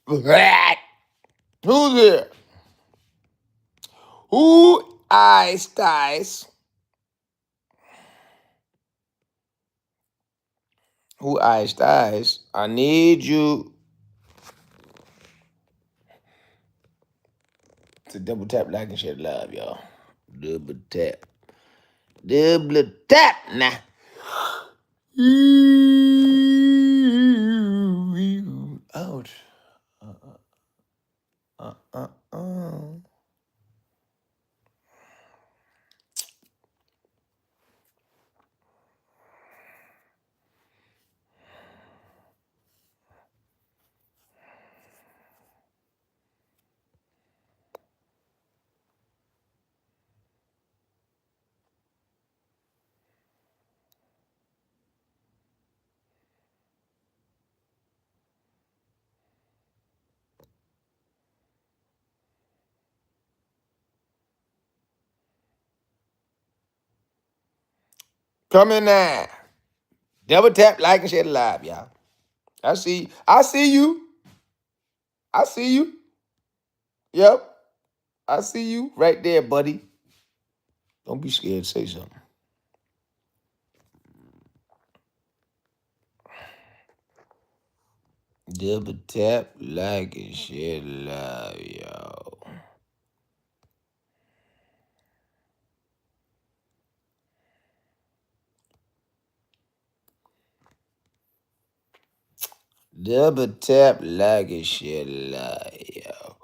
Who's there? Who eyes ties? Who eyes ties? I need you to double tap, like, and share live, y'all. Double tap. Double tap now. Ouch. Uh, uh, uh. Come in now. Double tap, like, and share live, y'all. I see. I see you. I see you. Yep. I see you right there, buddy. Don't be scared. Say something. Double tap, like, and share live, y'all. Double tap, like, and share live, y'all.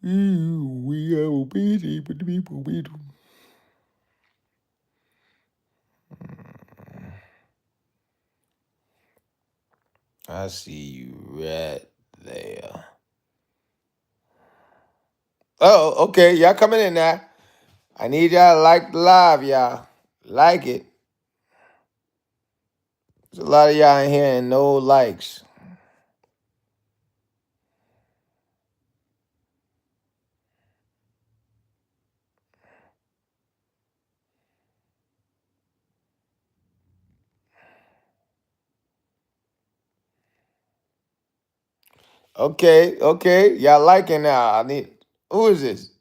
We are busy, but the people we do. I see you right there. Oh, okay. Y'all coming in now. I need y'all to like the live, y'all. Like it. There's a lot of y'all in here and no likes. Okay. Y'all liking now. I need. Who is this?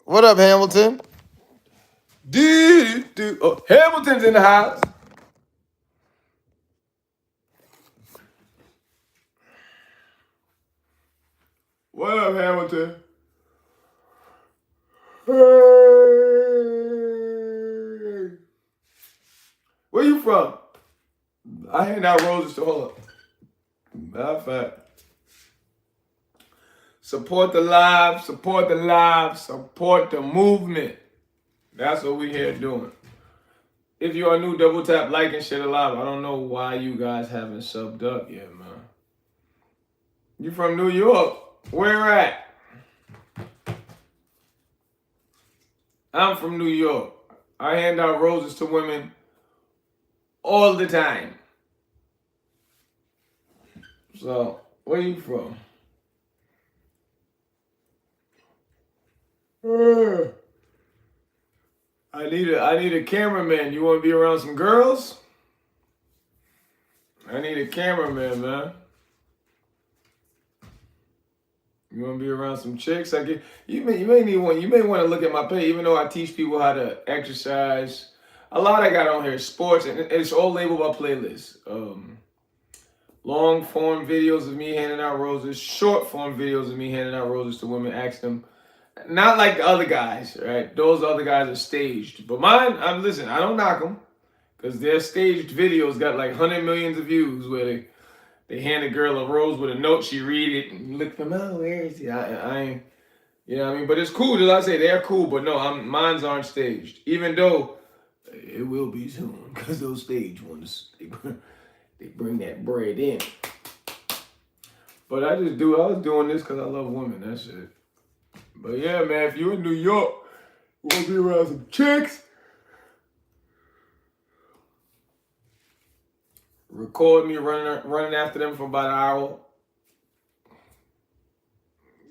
What up, Hamilton? Oh, Hamilton's in the house. What up, Hamilton? Hey. Where you from? I hand out roses to hold up. Matter of fact. Support the live, support the live, support the movement. That's what we here doing. If you are new, double tap, like, and share the live. I don't know why you guys haven't subbed up yet, man. You from New York? Where at? I'm from New York. I hand out roses to women all the time. So, where you from? I need a cameraman. You want to be around some girls? I need a cameraman, man. You want to be around some chicks? You may want to look at my page, even though I teach people how to exercise. A lot I got on here, sports, and it's all labeled by playlists. Long form videos of me handing out roses, short form videos of me handing out roses to women, ask them. Not like the other guys, right? Those other guys are staged. But mine, listen, I don't knock them because their staged videos got like 100 millions of views where they hand a girl a rose with a note, she read it and look for, oh, where is he? I ain't, you know what I mean? But it's cool, as I say, they're cool, but no, mine's aren't staged. Even though it will be soon because those stage ones, they bring that bread in. But I was doing this because I love women, that's it. But yeah, man, if you're in New York, you want to be around some chicks, record me running after them for about an hour.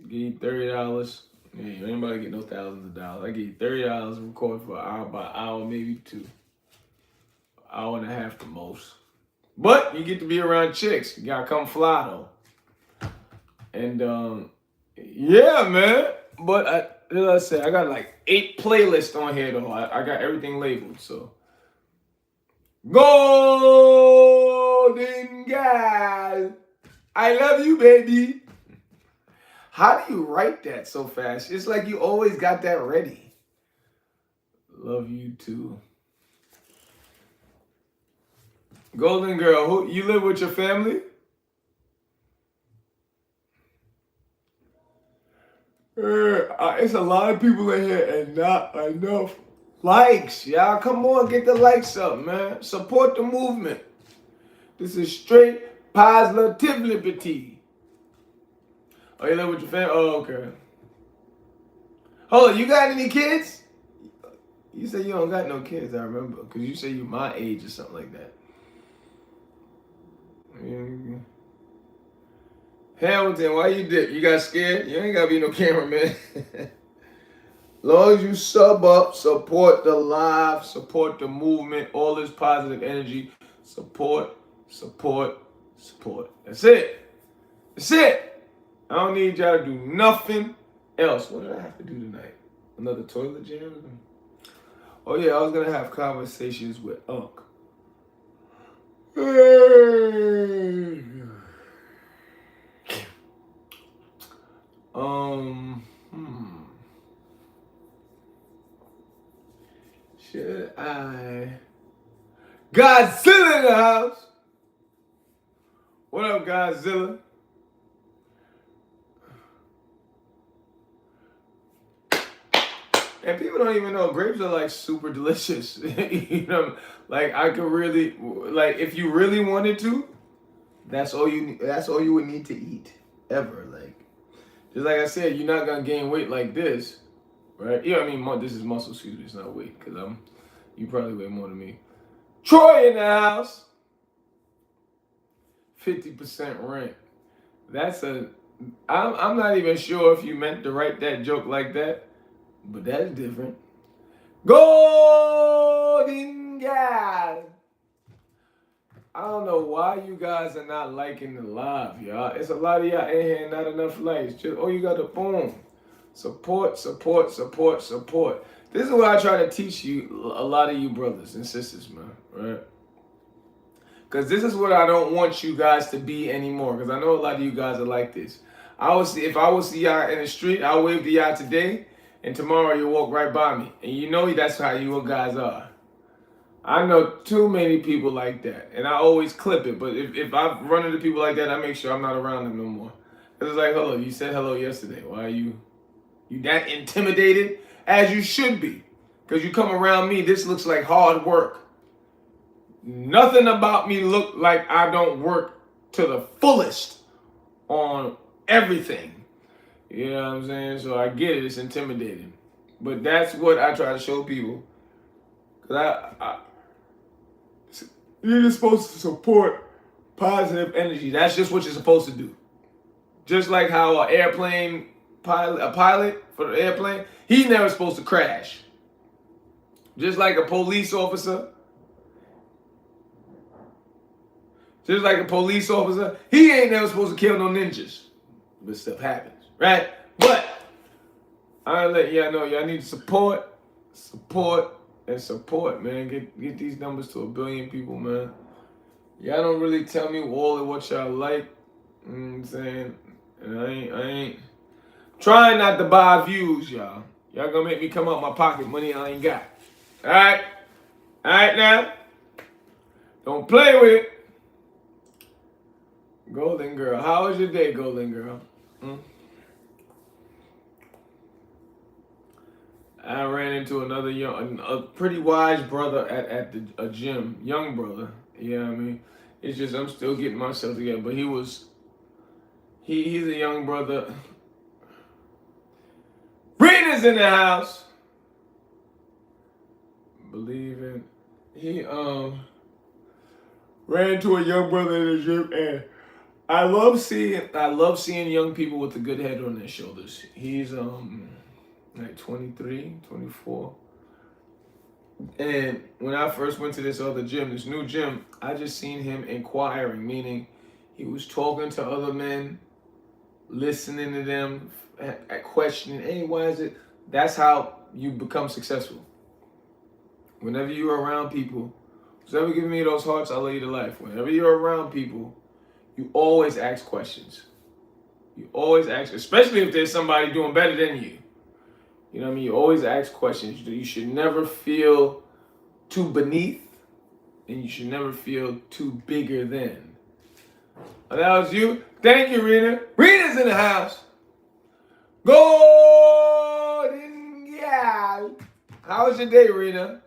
Give you $30. Yeah, anybody get no thousands of dollars. I give you $30 record for an hour, about an hour, maybe two. Hour and a half the most. But you get to be around chicks. You gotta come fly though. And yeah, man. But as I said, I got like 8 playlists on here though. I got everything labeled. So golden guy, I love you, baby. How do you write that so fast? It's like you always got that ready. Love you too. Golden girl, who you live with your family? It's a lot of people in here and not enough likes. Y'all, come on, get the likes up, man. Support the movement. This is straight positivity. Oh, you live with your family? Oh, okay. Hold on, you got any kids? You say you don't got no kids, I remember. Because you say you my age or something like that. Hamilton, why you dip? You got scared? You ain't gotta be no cameraman. Long as you sub up, support the live, support the movement, all this positive energy. Support, support, support. That's it. That's it. I don't need y'all to do nothing else. What did I have to do tonight? Another toilet jam? Oh yeah, I was gonna have conversations with Unc. Should I? Godzilla in the house. What up, Godzilla? And people don't even know grapes are like super delicious. You know, like I could really, like if you really wanted to, that's all you would need to eat ever. Like, just like I said, you're not gonna gain weight like this, right? Yeah, I mean, this is muscle, excuse me, it's not weight, because you probably weigh more than me. Troy in the house. 50% rent. I'm not even sure if you meant to write that joke like that, but that's different. Golden guy. I don't know why you guys are not liking the live, y'all. It's a lot of y'all in here and not enough likes. Just, you got to boom. Support, support, support, support. This is what I try to teach you, a lot of you brothers and sisters, man, right? Because this is what I don't want you guys to be anymore. Because I know a lot of you guys are like this. If I would see y'all in the street, I'll wave to y'all today, and tomorrow you'll walk right by me. And you know that's how you guys are. I know too many people like that. And I always clip it. But if I run into people like that, I make sure I'm not around them no more. Because it's like, hello, you said hello yesterday. Why are you that intimidated? As you should be. Because you come around me, this looks like hard work. Nothing about me look like I don't work to the fullest on everything. You know what I'm saying? So I get it. It's intimidating. But that's what I try to show people. Because you're just supposed to support positive energy. That's just what you're supposed to do. Just like how a pilot for the airplane, he's never supposed to crash. Just like a police officer. He ain't never supposed to kill no ninjas. But stuff happens, right? But I'll let y'all know y'all need to support, and support, man. Get these numbers to 1 billion people, man. Y'all don't really tell me all of what y'all like. You know what I'm saying? And I ain't trying not to buy views, y'all. Y'all gonna make me come out my pocket money I ain't got. Alright? Alright now? Don't play with it. Golden girl. How was your day, golden girl? I ran into a pretty wise brother at a gym, young brother. You know what I mean? It's just I'm still getting myself together. But he's a young brother. Rena's in the house. Believe in. He ran into a young brother in the gym, and I love seeing young people with a good head on their shoulders. He's like 23, 24. And when I first went to this other gym, this new gym, I just seen him inquiring, meaning he was talking to other men, listening to them, questioning, hey, why is it? That's how you become successful. Whenever you're around people, who's ever giving me those hearts, I'll lead to life. Whenever you're around people, you always ask questions. You always ask, especially if there's somebody doing better than you. You know what I mean? You always ask questions. You should never feel too beneath, and you should never feel too bigger than. Oh, that was you? Thank you, Rena. Rena's in the house. Golden gal. How was your day, Rena?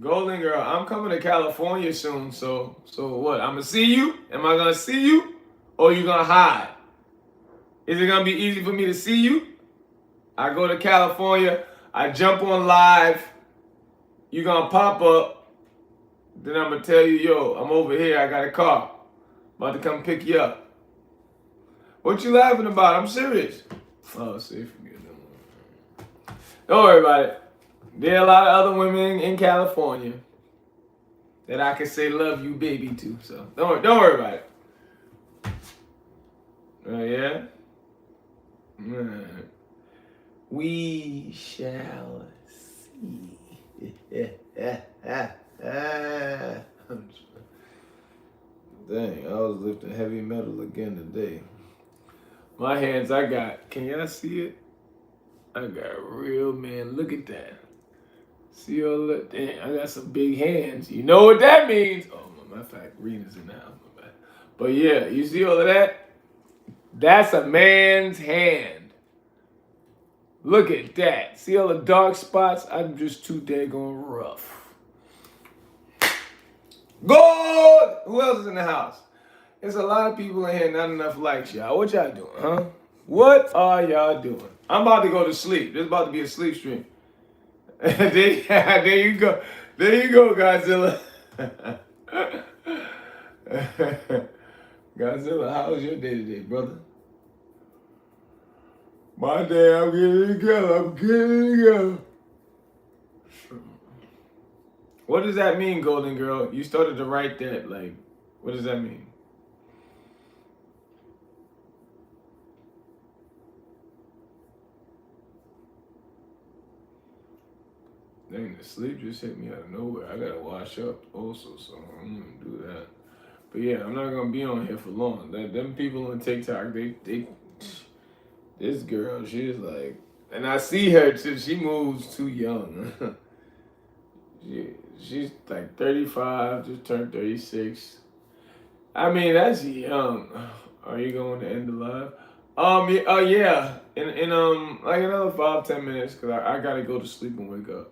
Golden girl, I'm coming to California soon, so what? I'm gonna see you? Am I gonna see you? Or you gonna hide? Is it gonna be easy for me to see you? I go to California, I jump on live, you gonna pop up, then I'm gonna tell you, yo, I'm over here, I got a car. About to come pick you up. What you laughing about? I'm serious. Oh, see, forget that. Don't worry about it. There are a lot of other women in California that I can say love you baby to. So don't worry about it. Oh yeah? We shall see. Dang, I was lifting heavy metal again today. My hands, I got, can y'all see it? I got real, man, look at that. See all that? Damn, I got some big hands. You know what that means? Oh, matter of fact, Rena's in the house. But yeah, you see all of that? That's a man's hand. Look at that. See all the dark spots? I'm just too daggone rough. Gold! Who else is in the house? There's a lot of people in here, not enough likes, y'all. What y'all doing, huh? What are y'all doing? I'm about to go to sleep. This is about to be a sleep stream. there you go. There you go, Godzilla. Godzilla, how was your day today, brother? My day, I'm getting it together. I'm getting it together. What does that mean, Golden Girl? You started to write that, like, what does that mean? Dang, the sleep just hit me out of nowhere. I gotta wash up also, so I'm gonna do that. But yeah, I'm not gonna be on here for long. Them people on TikTok, this girl, she's like, and I see her too. She moves too young. She's like 35, just turned 36. I mean, that's young. Are you going to end the live? Yeah. In like another 5-10 minutes, cause I gotta go to sleep and wake up.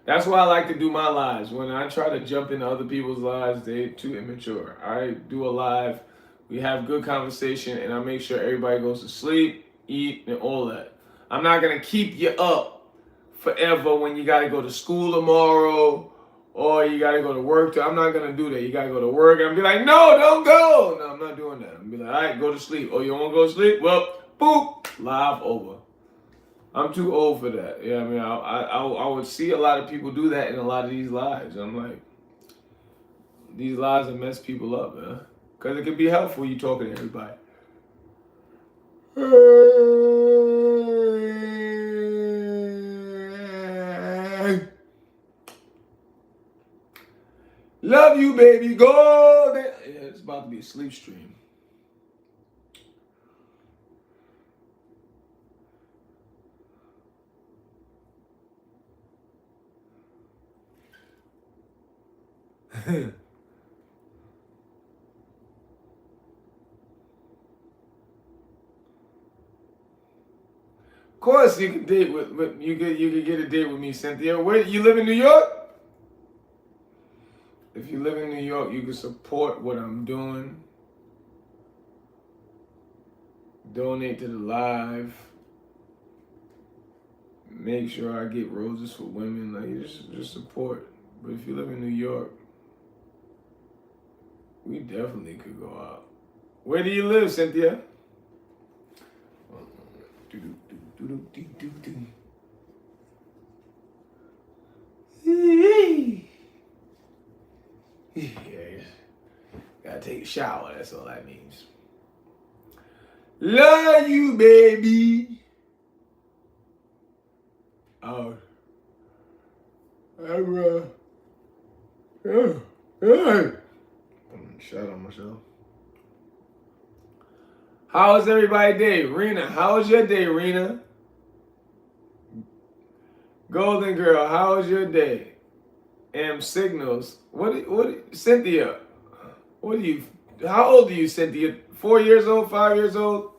That's why I like to do my lives. When I try to jump into other people's lives, they're too immature. I do a live, we have good conversation, and I make sure everybody goes to sleep, eat, and all that. I'm not gonna keep you up forever when you gotta go to school tomorrow or you gotta go to work. I'm not gonna do that. You gotta go to work and be like, no, don't go. No, I'm not doing that. I'm be like, all right, go to sleep. Oh, you wanna go to sleep? Well, boop, live over. I'm too old for that. Yeah, I mean, I would see a lot of people do that in a lot of these lives. I'm like, these lives have messed people up, man. Because it can be helpful you talking to everybody. Love you, baby. Golden. Yeah, it's about to be a sleep stream. Of course, you can date with you could get a date with me, Cynthia. Where you live in New York? If you live in New York, you can support what I'm doing. Donate to the live. Make sure I get roses for women. Like just support. But if you live in New York, we definitely could go out. Where do you live, Cynthia? Yeah, gotta take a shower. That's all that means. Love you, baby. Oh, I'm shut on myself. How was everybody's day, Rena? How was your day, Rena? Golden girl, how was your day? Signals. Cynthia? What are you? How old are you, Cynthia? 4 years old? 5 years old?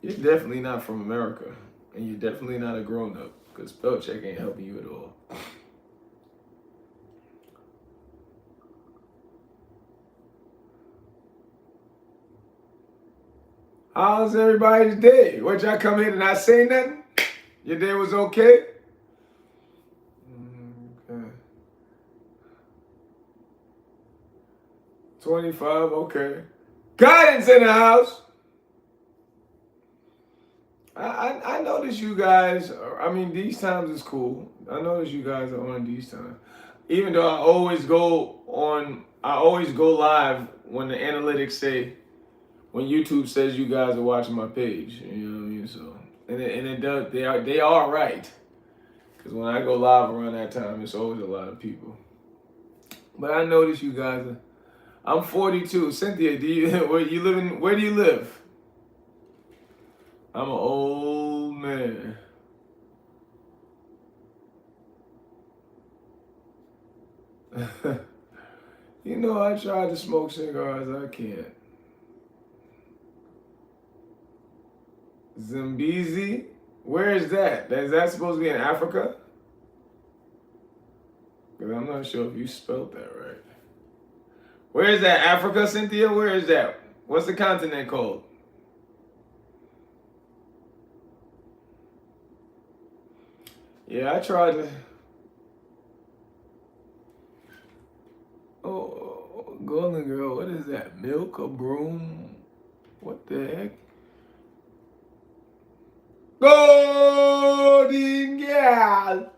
You're definitely not from America, and you're definitely not a grown up because spell check ain't helping you at all. How's everybody's day? What, y'all come here and not say nothing? Your day was okay? Okay. 25, okay. Guidance in the house. I notice you guys, I mean, these times is cool. I notice you guys are on these times. Even though I always go live when the analytics say, when YouTube says you guys are watching my page. You know what I mean? So, and it does, they are right. Because when I go live around that time, it's always a lot of people. But I notice you guys are, I'm 42. Cynthia, where do you live? I'm an old man. You know, I tried to smoke cigars. I can't. Zambezi? Where is that? Is that supposed to be in Africa? Because I'm not sure if you spelled that right. Where is that? Africa, Cynthia? Where is that? What's the continent called? Yeah, I tried to. Oh, golden girl, what is that? Milk or broom? What the heck? Golden girl.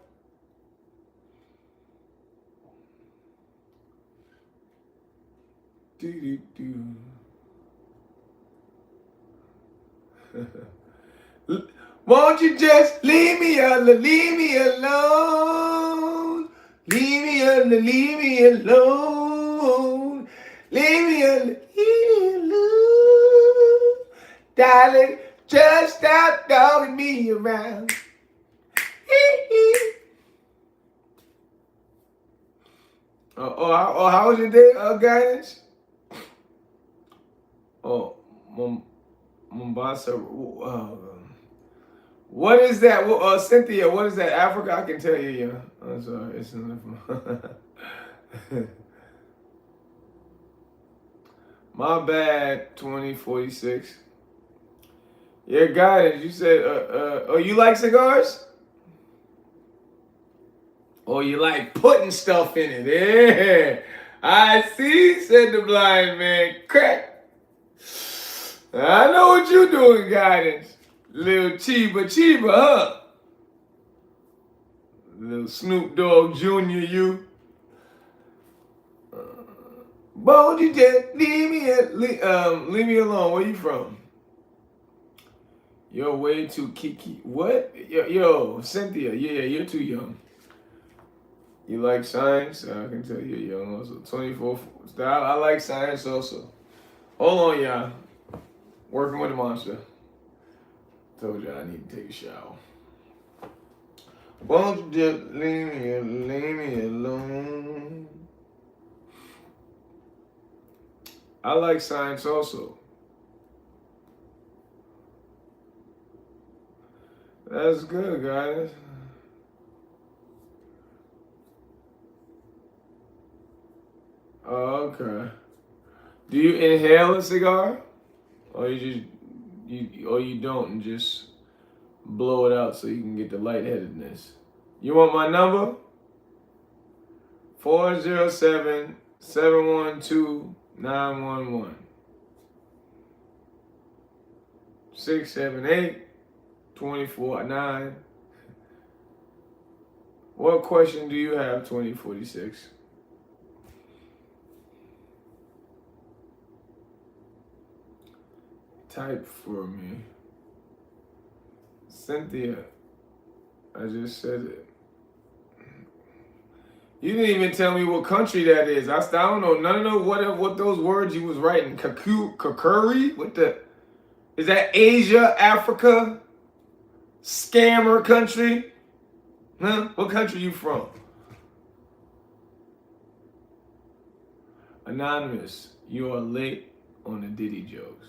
Won't you just leave me alone? Leave me alone. Leave me alone. Leave me alone. Leave me alone. Leave me alone. Darling, just stop dogging me around. How was your day, guidance? Oh, Mombasa. What is that? Cynthia, what is that? Africa? I can tell you, yeah. I'm sorry. It's enough. My bad, 2046. Yeah, guidance. You said, you like cigars? Or you like putting stuff in it? Yeah. I see, said the blind man. Crack. I know what you're doing, guidance. Little Chiba, huh? Little Snoop Dogg Jr. you. Won't you just leave me alone? Where you from? You're way too kiki. What? Yo, Cynthia, yeah, you're too young. You like science? I can tell you're young also. 24. I like science also. Hold on, y'all. Working with a monster. Told you I need to take a shower. Won't you just leave me alone? I like science also. That's good, guys. Oh, okay. Do you inhale a cigar? Or you don't and just blow it out so you can get the lightheadedness? You want my number? 407-712-911. 678 24/9. What question do you have, 2046? Type for me. Cynthia, I just said it. You didn't even tell me what country that is. I don't know none of what those words you was writing. Kakuri? What the? Is that Asia, Africa? Scammer country? Huh? What country you from? Anonymous, you are late on the Diddy jokes.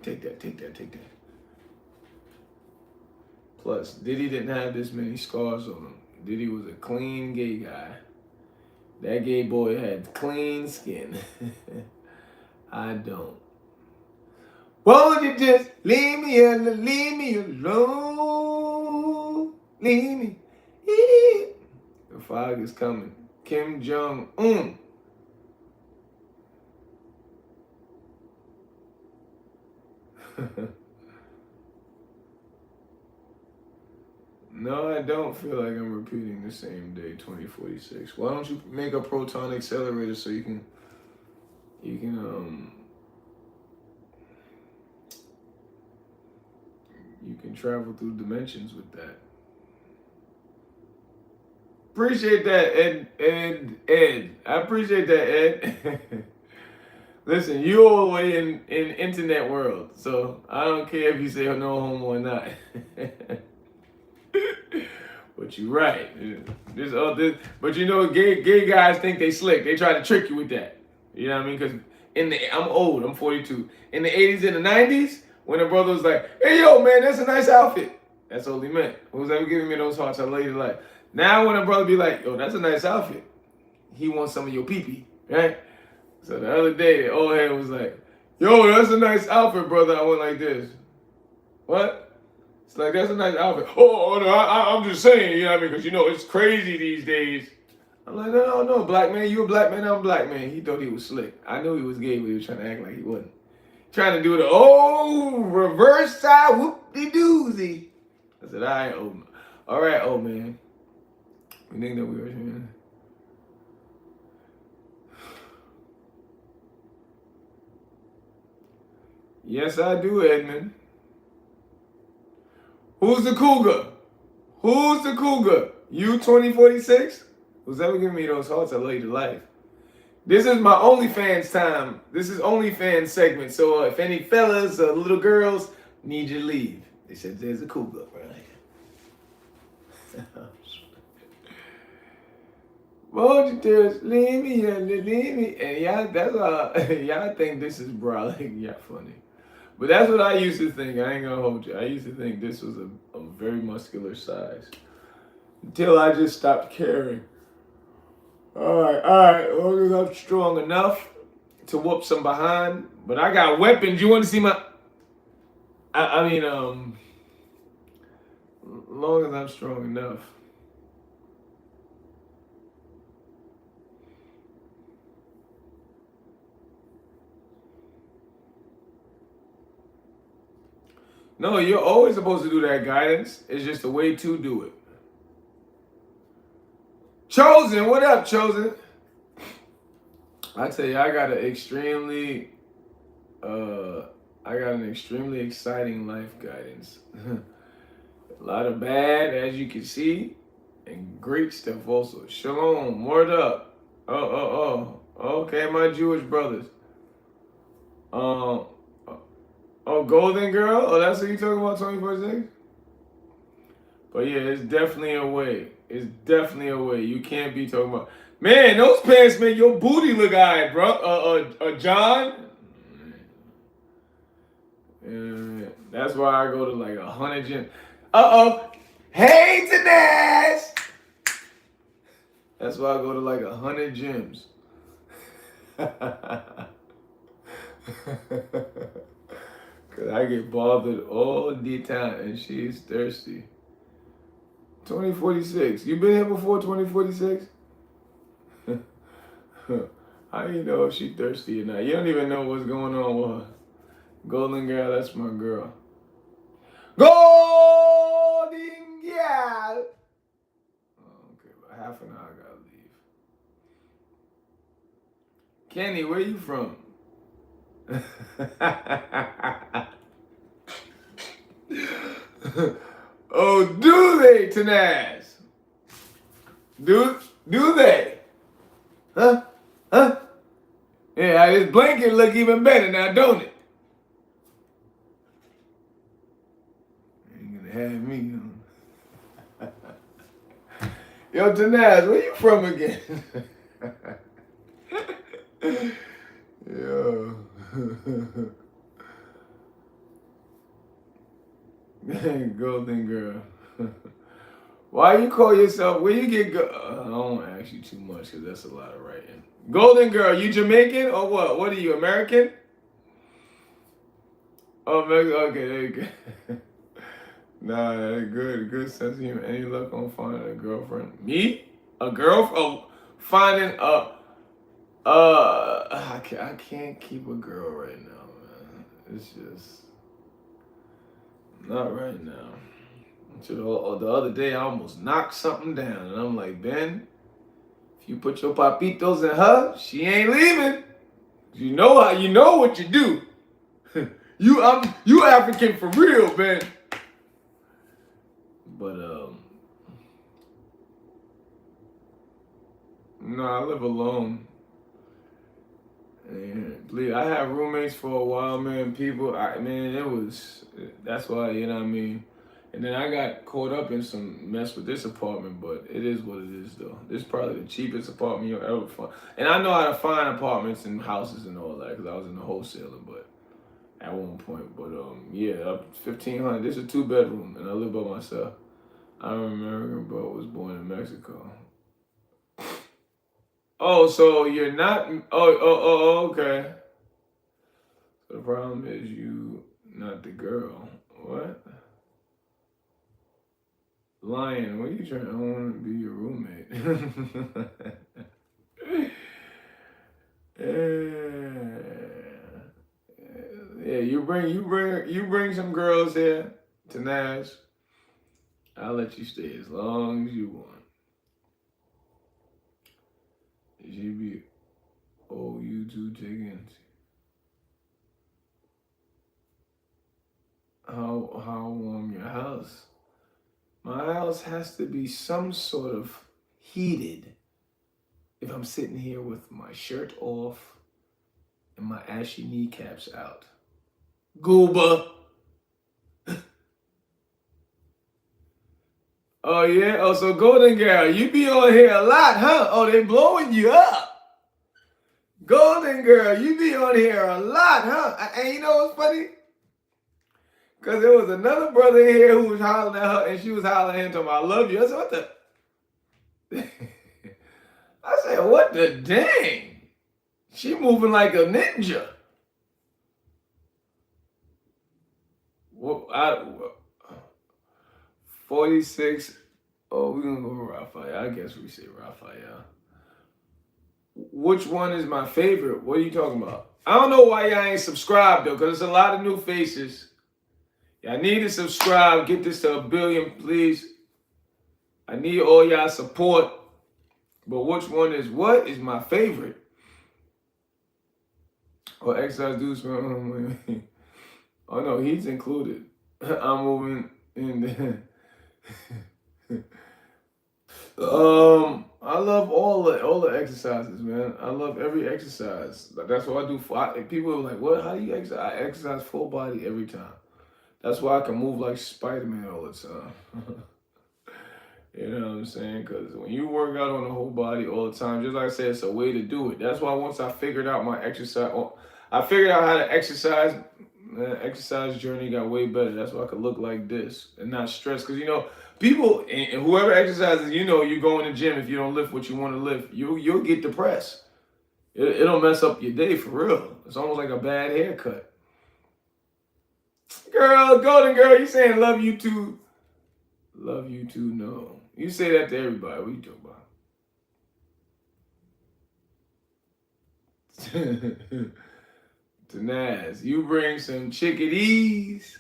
Take that. Plus, Diddy didn't have this many scars on him. Diddy was a clean gay guy. That gay boy had clean skin. I don't. Won't you just leave me alone? Leave me. The fog is coming. Kim Jong-un. No, I don't feel like I'm repeating the same day, 2046. Why don't you make a proton accelerator so you can travel through dimensions with that. Appreciate that, Ed. I appreciate that, Ed. Listen, you all the way in internet world, so I don't care if you say no homo or not. But you're right. But you know, gay guys think they slick. They try to trick you with that. You know what I mean? Because I'm old. I'm 42. In the 80s and the 90s, when a brother was like, "Hey, yo, man, that's a nice outfit," that's all he meant. Who's ever giving me those hearts, I love you life. Now, when a brother be like, "Yo, that's a nice outfit," he wants some of your pee-pee, right? So the other day, the old head was like, "Yo, that's a nice outfit, brother." I went like this. What? It's like, that's a nice outfit. Oh, no, I'm just saying, you know what I mean? Because, you know, it's crazy these days. I'm like, no, black man, you a black man, I'm a black man. He thought he was slick. I knew he was gay, but he was trying to act like he wasn't. Trying to do the, reverse side whoop-de-doozy. I said, all right, old man. We think that we were here. Yes, I do, Edmund. Who's the cougar? Who's the cougar? You 2046? Who's ever giving me those hearts, I love you to life. This is my OnlyFans time. This is OnlyFans segment. So if any fellas or little girls need you to leave, they said there's a cougar right here. Won't you just leave me? And y'all think this is brolic. Yeah, funny. But that's what I used to think. I ain't gonna hold you. I used to think this was a very muscular size. Until I just stopped caring. All right. Well, I'm strong enough to whoop some behind. But I got weapons. You want to see my... I mean, long as I'm strong enough. No, you're always supposed to do that, guidance. It's just a way to do it. Chosen, what up, Chosen? I tell you, I got an extremely exciting life, guidance. A lot of bad, as you can see, and great stuff also. Shalom, word up. Okay, my Jewish brothers. Golden Girl? Oh, that's what you talking about, 24/6? But yeah, it's definitely a way. It's definitely a way. You can't be talking about, man, those pants make your booty look alright, bro. John? That's why I go to like 100 gyms. Hey, Tanaz! That's why I go to like 100 gyms. Because I get bothered all the time, and she's thirsty. 2046. You been here before, 2046? How do you know if she thirsty or not? You don't even know what's going on with her. Golden Girl, that's my girl. Go! Yeah. Okay, but half an hour I gotta leave. Kenny, where you from? Oh, do they, Tanaz? Do they? Huh? Huh? Yeah, this blanket look even better now, don't it? Ain't gonna have me. Yo, Tanaz, where you from again? Yo. Golden girl. Why you call yourself, where you get, I don't ask you too much because that's a lot of writing. Golden girl, you Jamaican or what? What are you, American? Oh, okay, there you go. Nah, good sense of humor. Any luck on finding a girlfriend? Me? A girl? Oh, finding a, I can't keep a girl right now, man. It's just, not right now. So the other day, I almost knocked something down, and I'm like, Ben, if you put your papitos in her, she ain't leaving. You know what you do. You African for real, Ben. But no, I live alone. And believe I had roommates for a while, man. That's why, you know what I mean. And then I got caught up in some mess with this apartment, but it is what it is, though. This is probably the cheapest apartment you'll ever find. And I know how to find apartments and houses and all that because I was in the wholesaling, but at one point. But yeah, up 1,500. This is a 2-bedroom, and I live by myself. I'm American, but was born in Mexico. Oh, so you're not? Okay. So the problem is you, not the girl. What? Lion, what are you trying? I want to be your roommate. Yeah, you bring some girls here to Nash. I'll let you stay as long as you want. You be you two chickens. How warm your house? My house has to be some sort of heated if I'm sitting here with my shirt off and my ashy kneecaps out. Gooba. Oh yeah? Oh, so Golden Girl, you be on here a lot, huh? Oh, they blowing you up. Golden Girl, you be on here a lot, huh? And you know what's funny? Because there was another brother here who was hollering at her, and she was hollering at him, talking about, I love you. I said, what the? I said, what the dang? She moving like a ninja. Well, 46. Oh, we're going to go with Raphael. I guess we say Raphael. Which one is my favorite? What are you talking about? I don't know why y'all ain't subscribed, though, because there's a lot of new faces. Y'all need to subscribe. Get this to 1 billion, please. I need all y'all support. But which one is what is my favorite? Oh, exercise dudes. Oh, no, he's included. I'm moving in. I love all the exercises, man. I love every exercise. That's what I do. People are like, "What? How do you exercise?" I exercise full body every time. That's why I can move like Spider-Man all the time. You know what I'm saying? Because when you work out on the whole body all the time, just like I said, it's a way to do it. That's why once I figured out my exercise, I figured out how to exercise. The exercise journey got way better. That's why I could look like this and not stress. Because, you know, people, and whoever exercises, you know, you go in the gym, if you don't lift what you want to lift, you'll get depressed. It'll mess up your day for real. It's almost like a bad haircut. Girl, Golden Girl, you saying love you too? Love you too? No. You say that to everybody. What are you talking about? Tanaz, you bring some chickadees.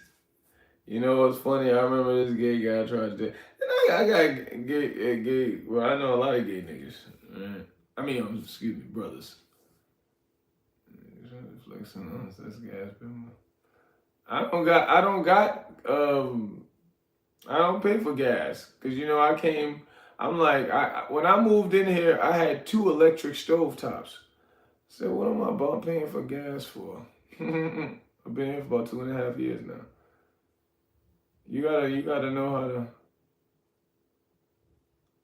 You know what's funny? I remember this gay guy tried to do. And I got gay. Well, I know a lot of gay niggas. Right? I mean, excuse me, brothers. Flexing on us, that's gas. I don't pay for gas. Cause you know, I'm like, when I moved in here, I had 2 electric stove tops. I said, what am I about paying for gas for? I've been here for about 2.5 years now. You gotta know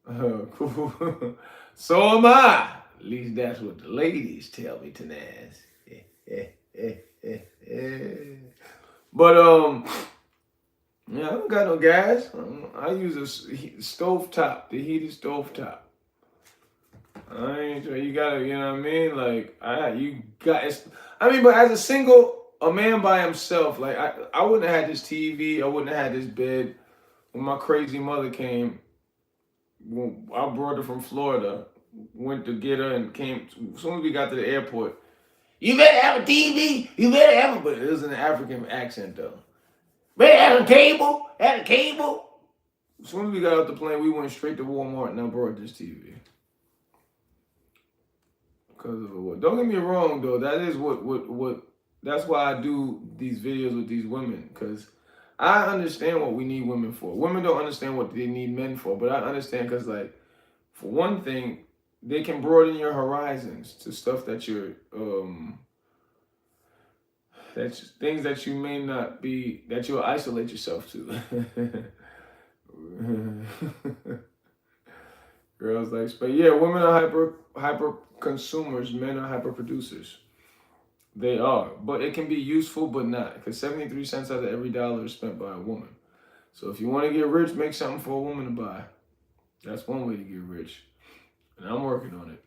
how to. Cool. So am I. At least that's what the ladies tell me, Tanaz. But yeah, I don't got no gas. I use a stove top, the heated stove top. You gotta, you know what I mean? Like, but as a man by himself, like, I wouldn't have had this TV, I wouldn't have had this bed. When my crazy mother came, I brought her from Florida, went to get her and came, as soon as we got to the airport, you better have a TV, you better have a, but it was in an African accent though. Better have a cable, have a cable. As soon as we got off the plane, we went straight to Walmart and I brought this TV. Because of what? Don't get me wrong though. That is what. That's why I do these videos with these women. Because I understand what we need women for. Women don't understand what they need men for, but I understand because, like, for one thing, they can broaden your horizons to stuff that you're that's things that you may not be, that you'll isolate yourself to. Girls like, but yeah, women are hyper consumers, men are hyper producers. They are, but it can be useful, but not, because 73 cents out of every dollar is spent by a woman. So if you want to get rich, make something for a woman to buy. That's one way to get rich, and I'm working on it.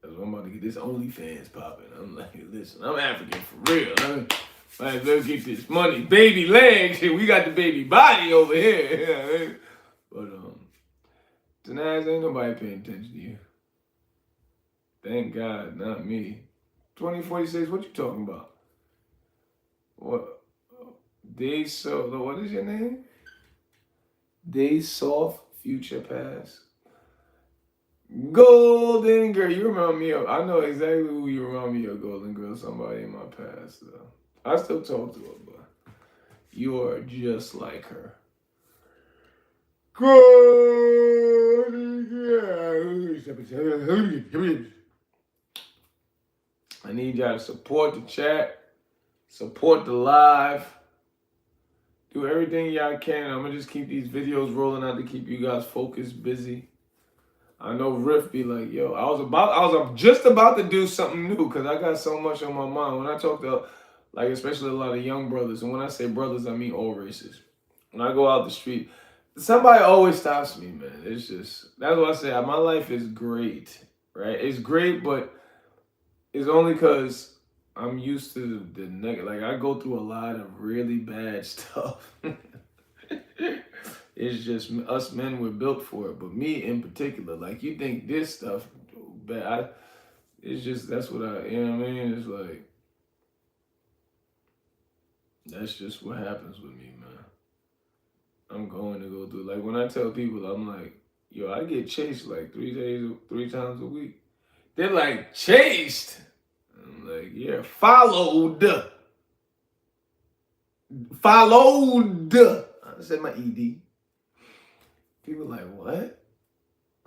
That's why I'm about to get this OnlyFans popping. I'm like, listen, I'm African for real. Might as well get this money, baby legs. We got the baby body over here. But Tanaz, ain't nobody paying attention to you. Thank God, not me. 2046, what you talking about? What? What is your name? Days Soft Future Past. Golden Girl, you remind me of, I know exactly who you remind me of, Golden Girl, somebody in my past. I still talk to her, but you are just like her. Golden Girl. I need y'all to support the chat, support the live, do everything y'all can. I'm gonna just keep these videos rolling out to keep you guys focused, busy. I know Riff be like, yo, I was just about to do something new because I got so much on my mind. When I talk to, like, especially a lot of young brothers, and when I say brothers, I mean all races. When I go out the street, somebody always stops me, man. It's just, that's what I say. My life is great, right? It's great, but it's only because I'm used to the negative. Like, I go through a lot of really bad stuff. It's just us men were built for it. But me in particular, like, you think this stuff bad. It's just, that's what you know what I mean? It's like, that's just what happens with me, man. I'm going to go through, like, when I tell people, I'm like, yo, I get chased like 3 times a week. They're like, chased? I'm like, yeah, followed. I said my ED. People like, what?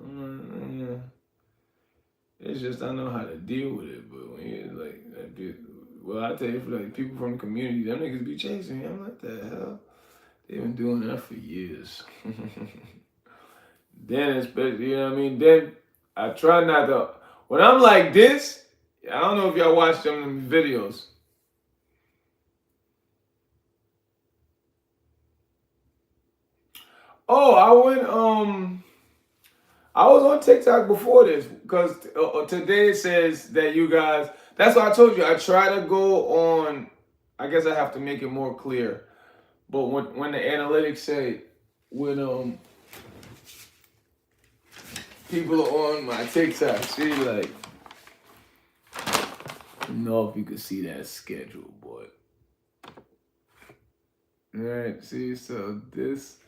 I'm like, yeah. It's just, I know how to deal with it, but when you're like, well, I tell you, for like people from the community, them niggas be chasing me. I'm like, the hell? They've been doing that for years. Then, especially, you know what I mean? Then I try not to, when I'm like this, I don't know if y'all watched some of them videos. Oh, I was on TikTok before this because today it says that you guys, that's what I told you. I try to go on, I guess I have to make it more clear. But when the analytics say, when people are on my TikTok, see, like, I don't know if you can see that schedule, boy. All right, see, so this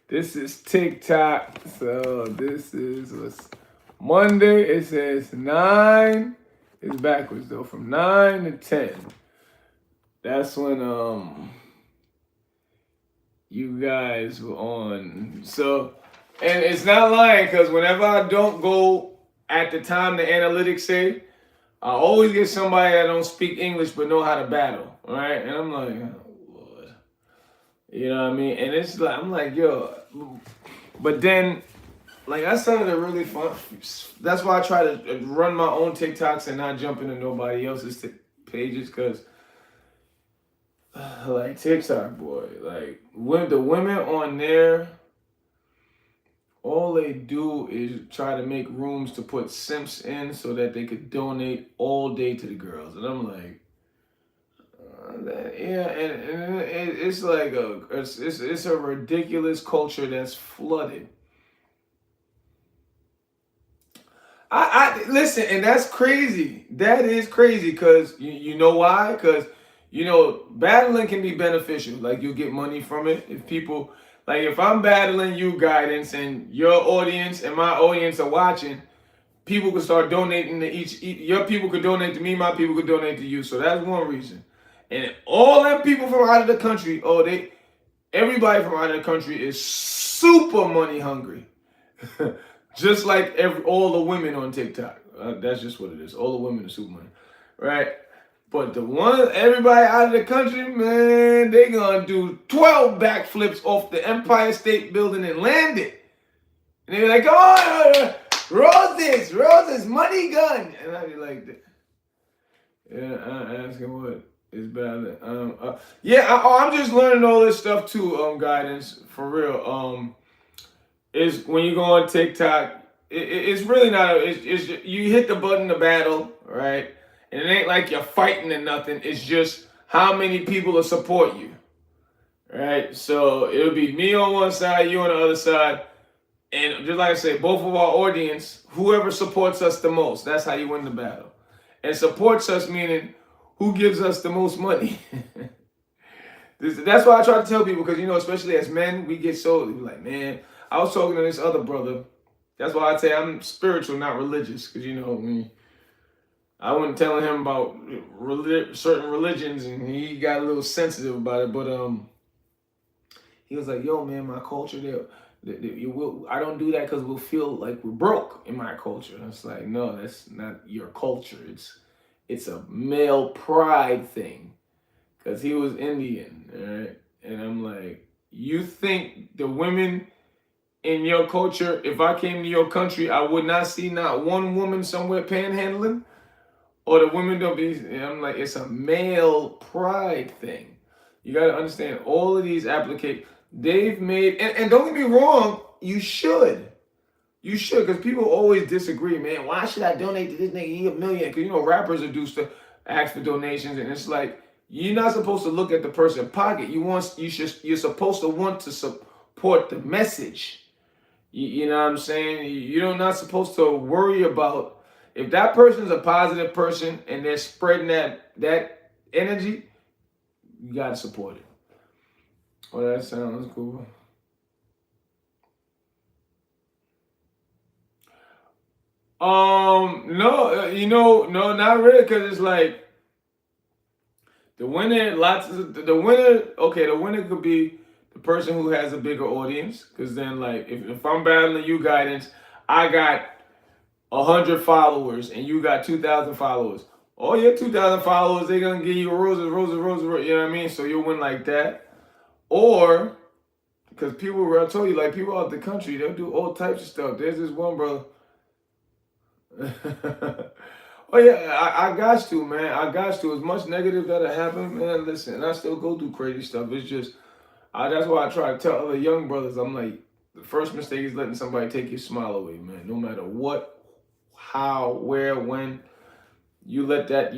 This is TikTok. So this is what's Monday. It says 9. It's backwards though. From 9 to 10. That's when you guys were on. So, and it's not lying, because whenever I don't go at the time the analytics say, I always get somebody that don't speak English but know how to battle, right? And I'm like, oh Lord, you know what I mean? And it's like, I'm like, yo, but then, like, I started to really fun. That's why I try to run my own TikToks and not jump into nobody else's pages, because like TikTok, boy, like when the women on there, all they do is try to make rooms to put simps in so that they could donate all day to the girls, and I'm like, yeah, and it's like it's a ridiculous culture that's flooded. I listen, and that's crazy. That is crazy, because you know why? Because battling can be beneficial. Like, you get money from it. If people, like, if I'm battling you, guidance, and your audience and my audience are watching, people could start donating to each. Your people could donate to me. My people could donate to you. So that's one reason. And all them people from out of the country, everybody from out of the country is super money hungry. Just like all the women on TikTok. That's just what it is. All the women are super money, right? But everybody out of the country, man, they gonna do 12 backflips off the Empire State Building and land it. And they're like, come on, Roses, money gun. And I be like, yeah, I ask him what is bad. I'm just learning all this stuff too, guidance, for real. Is when you go on TikTok, it's really not. It's you hit the button to battle, right? And it ain't like you're fighting or nothing. It's just how many people will support you, right? So it'll be me on one side, you on the other side, and just like I say, both of our audience, whoever supports us the most, that's how you win the battle. And supports us meaning who gives us the most money. That's why I try to tell people, because especially as men, we get so like, man. I was talking to this other brother. That's why I say I'm spiritual, not religious. Because, I wasn't telling him about certain religions, and he got a little sensitive about it. But he was like, yo, man, my culture, I don't do that because we'll feel like we're broke in my culture. And it's like, no, that's not your culture. It's a male pride thing. Because he was Indian, right? And I'm like, you think the women in your culture, if I came to your country, I would not see not one woman somewhere panhandling? Or the women don't be, and I'm like, it's a male pride thing. You got to understand, all of these they've made, and don't get me wrong, you should. You should, because people always disagree, man. Why should I donate to this nigga? He $1 million. Because, rappers are due to ask for donations, and it's like, you're not supposed to look at the person's pocket. You're supposed to want to support the message. You know what I'm saying? You're not supposed to worry about if that person's a positive person and they're spreading that energy. You gotta support it. Oh, that sounds cool. No, no, not really, because it's like the winner. Okay, the winner could be the person who has a bigger audience, because then, like, if I'm battling you, guidance, I got 100 followers and you got 2,000 followers. Oh, your 2,000 followers, they're gonna give you roses. You know what I mean? So you'll win like that. Or because I told you, like, people out the country, they'll do all types of stuff. There's this one brother. Oh yeah, I got to, man. I got to. As much negative that happened, man. Listen, I still go through crazy stuff. It's just, that's why I try to tell other young brothers. I'm like, the first mistake is letting somebody take your smile away, man. No matter what, how, where, when, you let that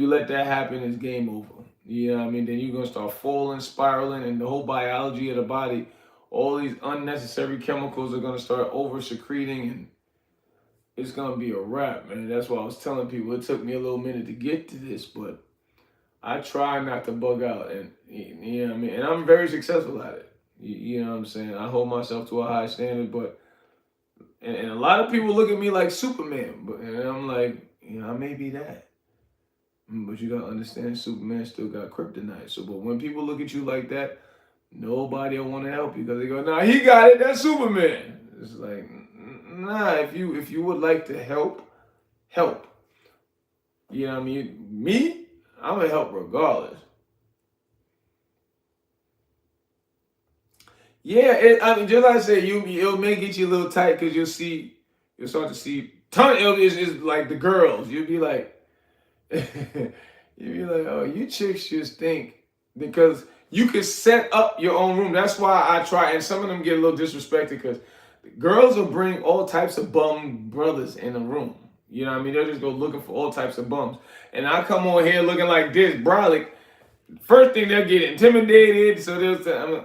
happen, it's game over. You know what I mean? Then you're gonna start falling, spiraling, and the whole biology of the body, all these unnecessary chemicals are gonna start over secreting, and it's gonna be a wrap, man. That's why I was telling people it took me a little minute to get to this, but I try not to bug out, and you know what I mean. And I'm very successful at it. You know what I'm saying? I hold myself to a high standard, but and a lot of people look at me like Superman, but and I'm like, I may be that. But you gotta understand, Superman still got kryptonite. So, but when people look at you like that, nobody will want to help you because they go, "Nah, he got it. That's Superman." It's like, nah. If you would like to help, help. You know what I mean? Me, I'm gonna help regardless. Yeah, I mean, just like I said, it'll make get you a little tight because you'll start to see is like the girls. You'll be like, oh, you chicks just think because you can set up your own room. That's why I try, and some of them get a little disrespected because girls will bring all types of bum brothers in the room. You know what I mean? They'll just go looking for all types of bums. And I come on here looking like this, brolic. First thing they'll get intimidated. So they'll say,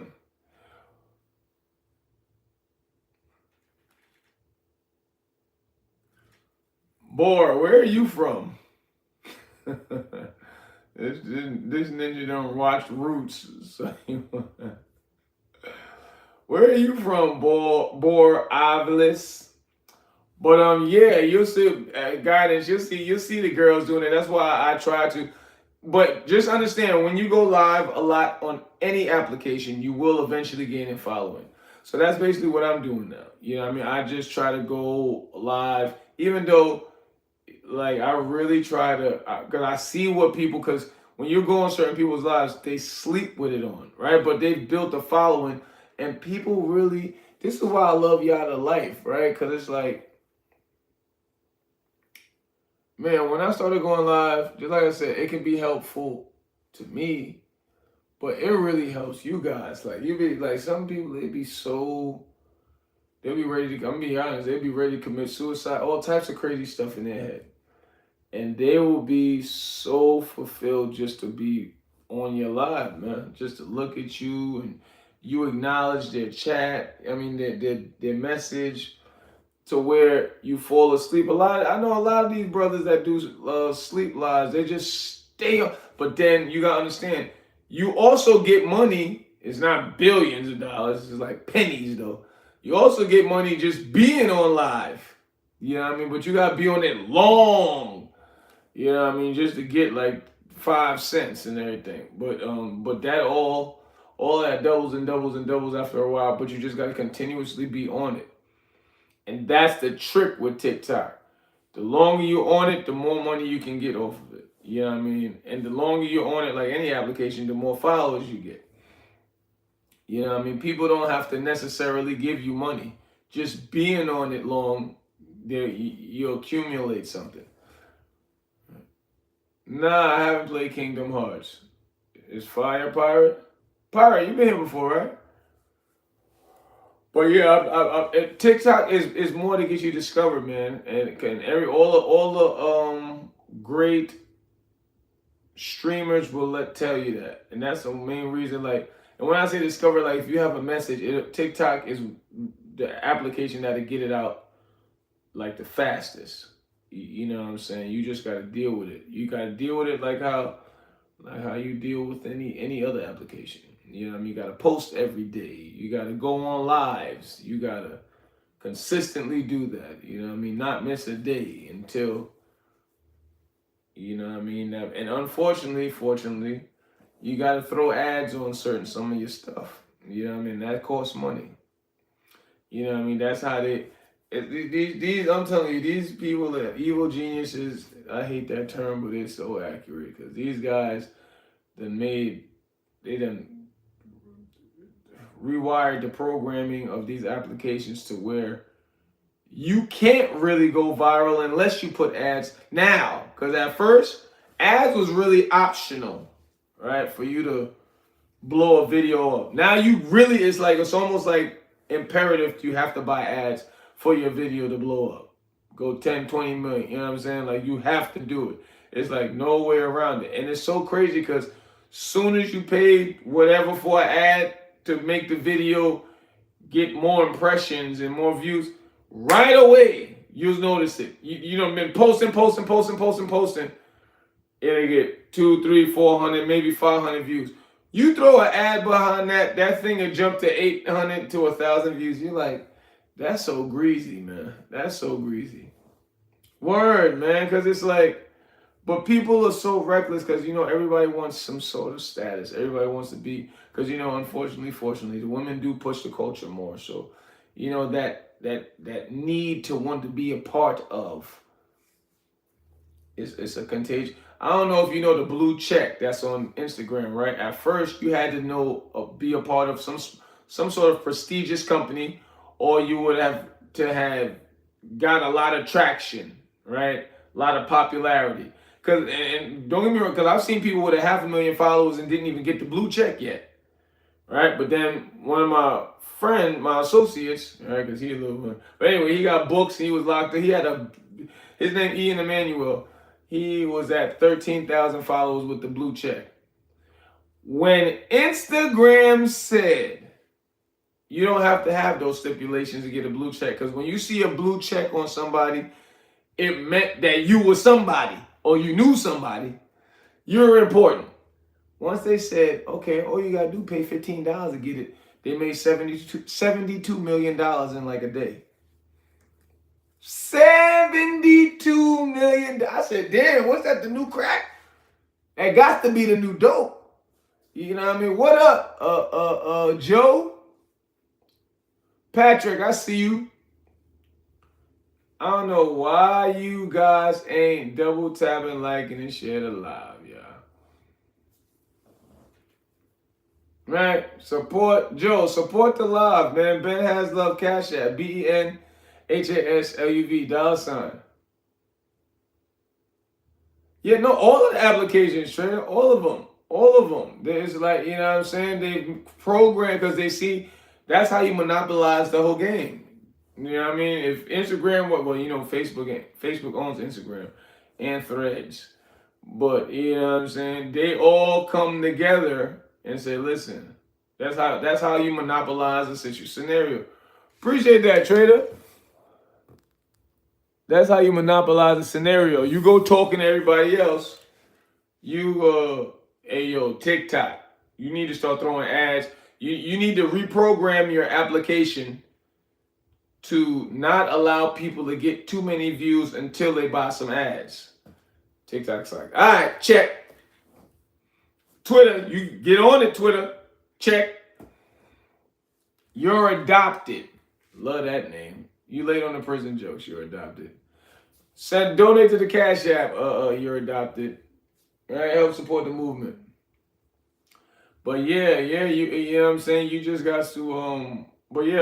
boy, where are you from? This ninja don't watch Roots. So where are you from, Bor Obelisk? But yeah, you'll see guidance. You'll see the girls doing it. That's why I try to. But just understand when you go live a lot on any application, you will eventually gain a following. So that's basically what I'm doing now. You know what I mean? I just try to go live, even though like I really try to, because I see what people, because when you go on certain people's lives, they sleep with it on, right? But they've built a following, and people really. This is why I love y'all to life, right? Because it's like, man, when I started going live, just like I said, it can be helpful to me, but it really helps you guys. Like you be like some people, they'll be ready to. I'm gonna be honest, they'll be ready to commit suicide, all types of crazy stuff in their head. And they will be so fulfilled just to be on your live, man. Just to look at you and you acknowledge their chat. I mean, their message to where you fall asleep. I know a lot of these brothers that do sleep lives. They just stay up. But then you gotta understand, you also get money. It's not billions of dollars. It's like pennies though. You also get money just being on live. You know what I mean? But you gotta be on it long. You know what I mean? Just to get like 5 cents and everything. But that all that doubles and doubles and doubles after a while. But you just gotta continuously be on it. And that's the trick with TikTok. The longer you're on it, the more money you can get off of it. You know what I mean? And the longer you're on it, like any application, the more followers you get. You know what I mean? People don't have to necessarily give you money. Just being on it long, you accumulate something. Nah, I haven't played Kingdom Hearts. Is Fire Pirate? Pirate, you've been here before, right? But yeah, TikTok is more to get you discovered, man, and all the great streamers will tell you that, and that's the main reason. Like, and when I say discover, like if you have a message, TikTok is the application that'll get it out like the fastest. You know what I'm saying? You just got to deal with it. You got to deal with it like how you deal with any other application. You know what I mean? You got to post every day. You got to go on lives. You got to consistently do that. You know what I mean? Not miss a day until, you know what I mean? And unfortunately, fortunately, you got to throw ads on some of your stuff. You know what I mean? That costs money. You know what I mean? That's how these I'm telling you, these people are evil geniuses. I hate that term, but it's so accurate because these guys they done rewired the programming of these applications to where you can't really go viral unless you put ads now. Because at first, ads was really optional, right? For you to blow a video up. Now it's almost like imperative you have to buy ads for your video to blow up. Go 10, 20 million, you know what I'm saying? Like you have to do it. It's like no way around it. And it's so crazy because soon as you paid whatever for an ad to make the video get more impressions and more views, right away you'll notice it. You know, been posting. It'll get 200, 300, 400, maybe 500 views. You throw an ad behind that thing will jump to 800 to 1,000 views. You're like, that's so greasy, man. That's so greasy. Word, man, because it's like, but people are so reckless because, everybody wants some sort of status. Everybody wants to be, because, unfortunately, the women do push the culture more. So, that need to want to be a part of, it's a contagion. I don't know if you know the blue check that's on Instagram, right? At first, you had to be a part of some sort of prestigious company, or you would have to have got a lot of traction, right? A lot of popularity. And don't get me wrong, because I've seen people with 500,000 followers and didn't even get the blue check yet, right? But then one of my associates, right? Because he a little, but anyway, he got books. He was locked in. His name Ian Emmanuel. He was at 13,000 followers with the blue check. When Instagram said you don't have to have those stipulations to get a blue check, because when you see a blue check on somebody, it meant that you were somebody or you knew somebody. You're important. Once they said, okay, all you got to do pay $15 to get it, they made $72 million in like a day. $72 million. I said, damn, what's that, the new crack? That got to be the new dope. You know what I mean? What up, Joe? Patrick, I see you. I don't know why you guys ain't double tapping, liking, and sharing the live, y'all. Right? Support Joe. Support the live, man. BenHasLuv Cash App. BenHasLuv $. Yeah, no, all of the applications, Trader, all of them. There's like, you know what I'm saying? They program because they see that's how you monopolize the whole game. You know what I mean? If Instagram, Facebook owns Instagram and Threads. But, you know what I'm saying? They all come together and say, listen, that's how you monopolize a scenario. Appreciate that, Trader. That's how you monopolize a scenario. You go talking to everybody else. TikTok. You need to start throwing ads. You need to reprogram your application to not allow people to get too many views until they buy some ads. TikTok's like, all right, check. Twitter, you get on it, Twitter. Check. You're adopted. Love that name. You laid on the prison jokes. You're adopted. Donate to the Cash App. You're adopted. All right, help support the movement. But yeah, you know what I'm saying. You just got to But yeah,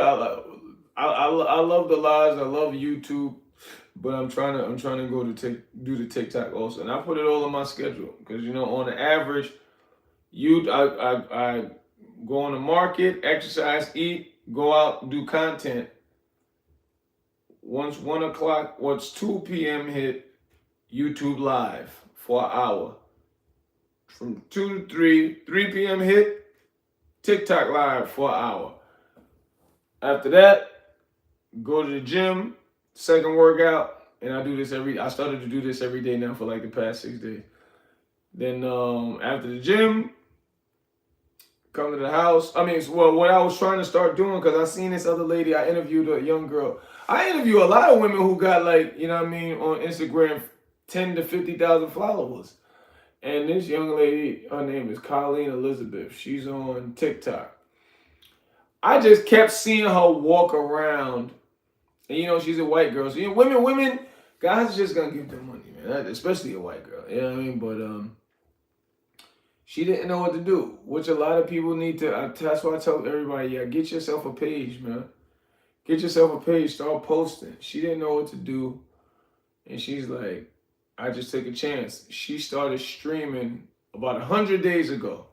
I love the lives. I love YouTube. But I'm trying to go to do the TikTok also, and I put it all on my schedule because on the average, I go on the market, exercise, eat, go out, do content. Once 2 p.m. hit, YouTube live for an hour. From 2 to 3 p.m. hit, TikTok live for an hour. After that, go to the gym, second workout, and I started to do this every day now for like the past 6 days. Then after the gym, come to the house. What I was trying to start doing, because I seen this other lady, I interviewed a young girl. I interview a lot of women who got on Instagram, 10 to 50,000 followers. And this young lady, her name is Colleen Elizabeth. She's on TikTok. I just kept seeing her walk around. And she's a white girl. So women, guys are just gonna give them money, man. Especially a white girl. You know what I mean? But she didn't know what to do, which a lot of people need to. That's why I tell everybody, get yourself a page, man. Get yourself a page, start posting. She didn't know what to do. And she's like, I just took a chance. She started streaming about 100 days ago.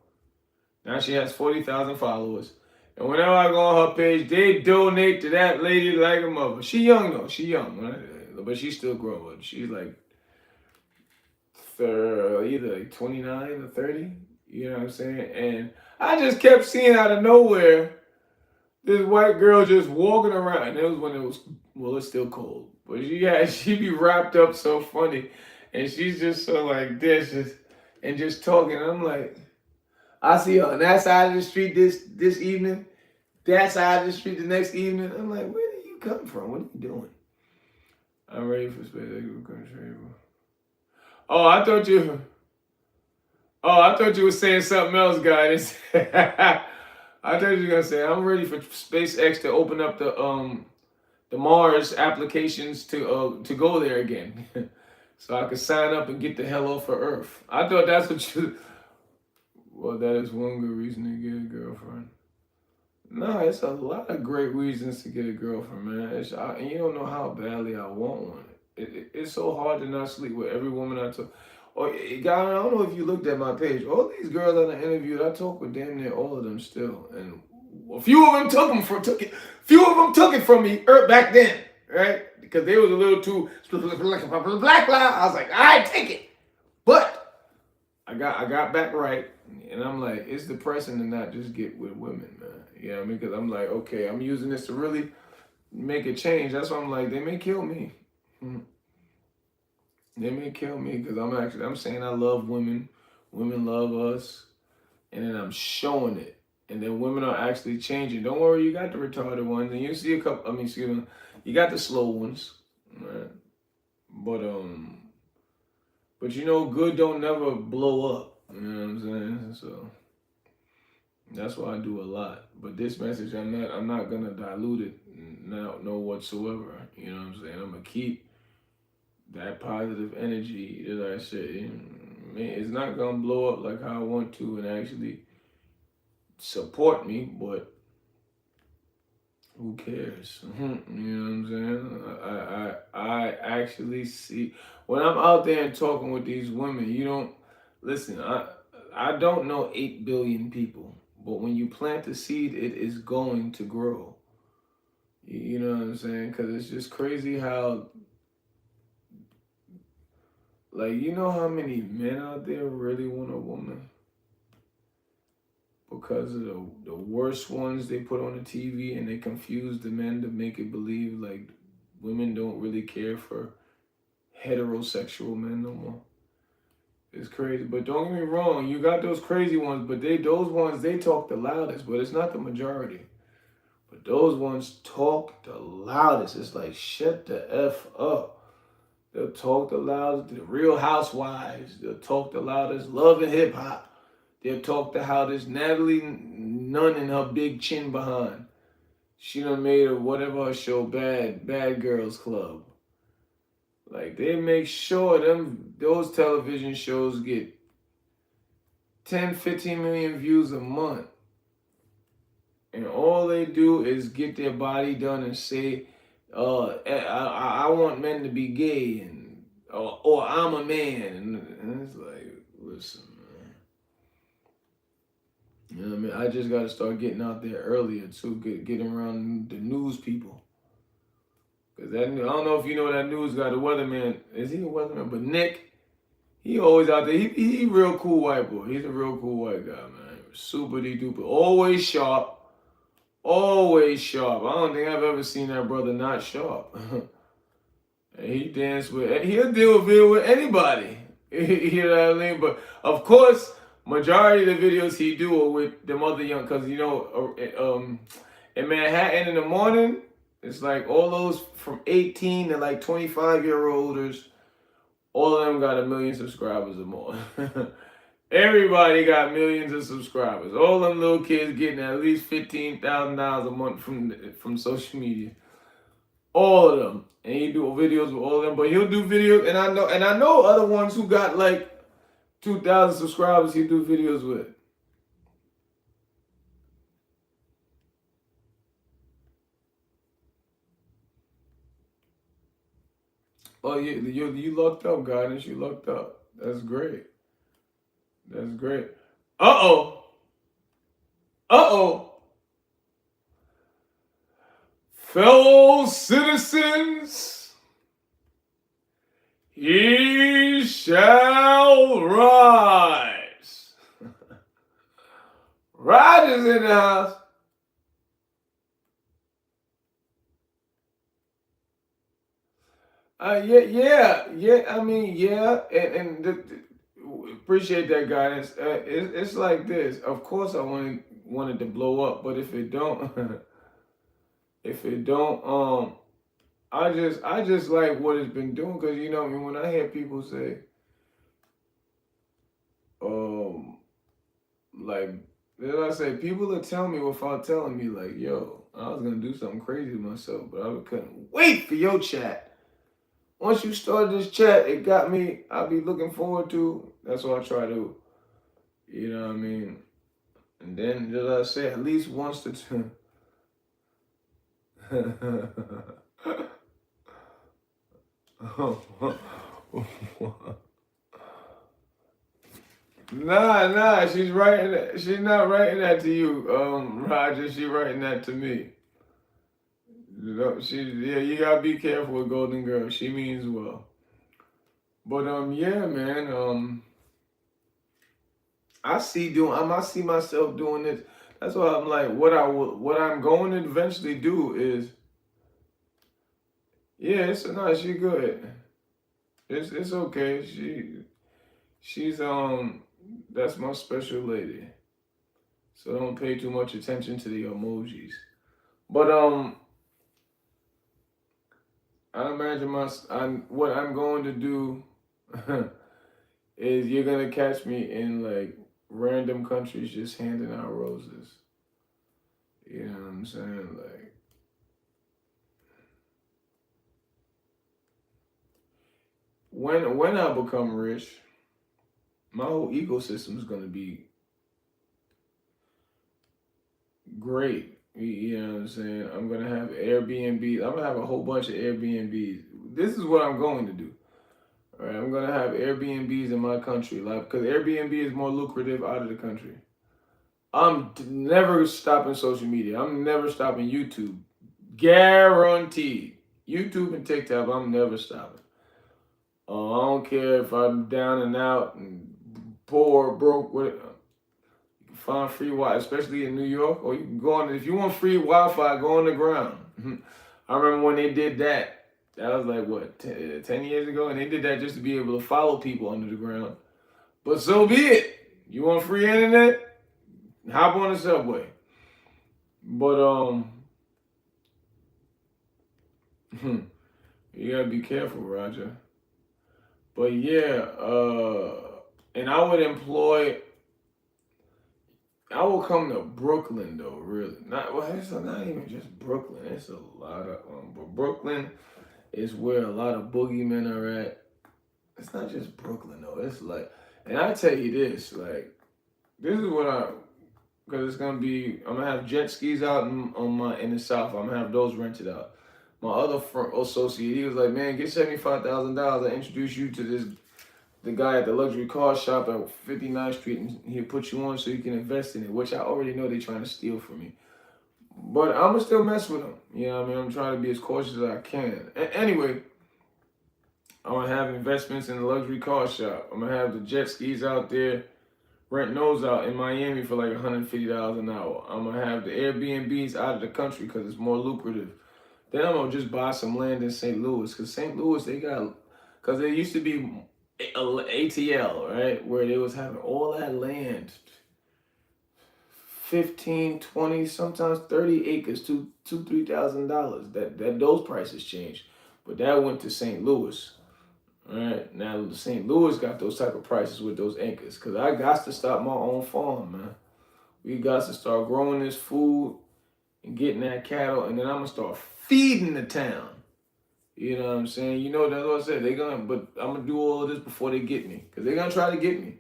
Now she has 40,000 followers. And whenever I go on her page, they donate to that lady like a mother. She young though. She young. But she's still growing. She's like either 29 or 30. You know what I'm saying? And I just kept seeing out of nowhere this white girl just walking around. And it was when it's still cold. But she be wrapped up so funny. And she's just so like this, just talking. And I'm like, I see her on that side of the street this evening, that side of the street the next evening. I'm like, where did you come from? What are you doing? I'm ready for space. Oh, I thought you. Oh, I thought you were saying something else, guys. I thought you were gonna say I'm ready for SpaceX to open up the Mars applications to go there again, so I could sign up and get the hell off of Earth. I thought that's what you. Well, that is one good reason to get a girlfriend. No, it's a lot of great reasons to get a girlfriend, man. And you don't know how badly I want one. It's so hard to not sleep with every woman I talk. Or, God, I don't know if you looked at my page. All these girls that I interviewed, I talk with damn near all of them still, and a few of them took it. Few of them took it from me back then, right? Because they was a little too black. I was like, all right, take it. But I got back right, and I'm like, it's depressing to not just get with women, man. You know what I mean? Because I'm like, okay, I'm using this to really make a change. That's why I'm like, they may kill me. They may kill me because I'm saying I love women. Women love us, and then I'm showing it. And then women are actually changing. Don't worry, you got the retarded ones, and you see a couple. I mean, excuse me, you got the slow ones, right? But you know, good don't never blow up. You know what I'm saying? So that's why I do a lot. But this message, I'm not gonna dilute it, no whatsoever. You know what I'm saying? I'm gonna keep that positive energy that I said. Man, it's not gonna blow up like how I want to, and actually support me, but who cares? You know what I'm saying? I actually see when I'm out there and talking with these women, you don't listen, I don't know 8 billion people, but when you plant the seed, it is going to grow. You know what I'm saying? Because it's just crazy how, like, you know how many men out there really want a woman? Because of the worst ones they put on the TV, and they confuse the men to make it believe like women don't really care for heterosexual men no more. It's crazy. But don't get me wrong, you got those crazy ones, but those ones they talk the loudest, but it's not the majority. But those ones talk the loudest. It's like shut the F up. They'll talk the loudest. The Real Housewives. They'll talk the loudest. Love and Hip Hop. They'll talk to how this Natalie Nunn and her big chin behind. She done made a whatever her show, Bad Girls Club. Like they make sure those television shows get 10, 15 million views a month. And all they do is get their body done and say, I want men to be gay, and or I'm a man. And it's like, listen, man. You know what I mean? I just got to start getting out there earlier too, getting around the news people. Cause I don't know if you know that news guy, the weatherman. Is he a weatherman? But Nick, he always out there. He real cool white boy. He's a real cool white guy, man. Super duper. Always sharp. Always sharp. I don't think I've ever seen that brother not sharp. And he dance with. He'll deal with anybody. You know what I mean? But of course, majority of the videos he do are with them other young. Cause you know, in Manhattan in the morning. It's like all those from 18 to like 25-year-olders, all of them got 1 million subscribers or more. Everybody got millions of subscribers. All them little kids getting at least $15,000 a month from social media. All of them. And he do videos with all of them. But he'll do videos, and I know other ones who got like 2,000 subscribers he do videos with. Oh, you lucked up, guidance. You lucked up. That's great. That's great. Uh-oh. Uh-oh. Fellow citizens, ye shall rise. Rogers in the house. Yeah. I mean, yeah, and appreciate that guidance. It's like this. Of course, I wanted to blow up, but if it don't, if it don't, I just like what it's been doing because you know, I mean, when I hear people say, um, like, as I say, people are telling me without telling me, like, yo, I was gonna do something crazy to myself, but I couldn't wait for your chat. Once you started this chat, it got me. I'll be looking forward to. That's what I try to, you know what I mean. And then, as I say, at least once to two. Nah, she's writing that. She's not writing that to you, Roger. She's writing that to me. You know, yeah, you gotta be careful with Golden Girl. She means well. But yeah, man, I see myself doing this. That's why I'm like, what I'm going to eventually do is, yeah, it's no, she good. It's okay. She's that's my special lady. So don't pay too much attention to the emojis. But I imagine what I'm going to do is you're gonna catch me in like random countries just handing out roses. You know what I'm saying? Like when I become rich, my whole ecosystem is gonna be great. You know what I'm saying? I'm gonna have Airbnb. I'm gonna have a whole bunch of Airbnbs. This is what I'm going to do. All right, I'm gonna have Airbnbs in my country, like because Airbnb is more lucrative out of the country. I'm never stopping social media. I'm never stopping YouTube. Guaranteed. YouTube and TikTok, I'm never stopping. I don't care if I'm down and out and poor, broke, what. You can find free Wi-Fi, especially in New York, or you can go on. If you want free Wi-Fi, go on the ground. I remember when they did that. That was like what 10 years ago, and they did that just to be able to follow people under the ground. But so be it. You want free internet? Hop on the subway. But you gotta be careful, Roger. But yeah, and I would employ. I will come to Brooklyn though, really. Not well. It's not even just Brooklyn. It's a lot of but Brooklyn is where a lot of boogeymen are at. It's not just Brooklyn though. It's like, and I tell you this, like, this is what because it's gonna be. I'm gonna have jet skis out in the south. I'm gonna have those rented out. My other associate, he was like, man, get $75,000. I introduce you to the guy at the luxury car shop at 59th Street, and he'll put you on so you can invest in it, which I already know they're trying to steal from me. But I'm gonna still mess with them. You know what I mean? I'm trying to be as cautious as I can. Anyway, I'm gonna have investments in the luxury car shop. I'm gonna have the jet skis out there, rent those out in Miami for like $150 an hour. I'm gonna have the Airbnbs out of the country because it's more lucrative. Then I'm gonna just buy some land in St. Louis because St. Louis because there used to be ATL, right, where they was having all that land, 15, 20, sometimes 30 acres, $3,000. That those prices changed, but that went to St. Louis. All right, now St. Louis got those type of prices with those acres because I got to start my own farm, man. We got to start growing this food and getting that cattle, and then I'm gonna start feeding the town. You know what I'm saying? You know, that's what I said. But I'm gonna do all of this before they get me, cause they're gonna try to get me.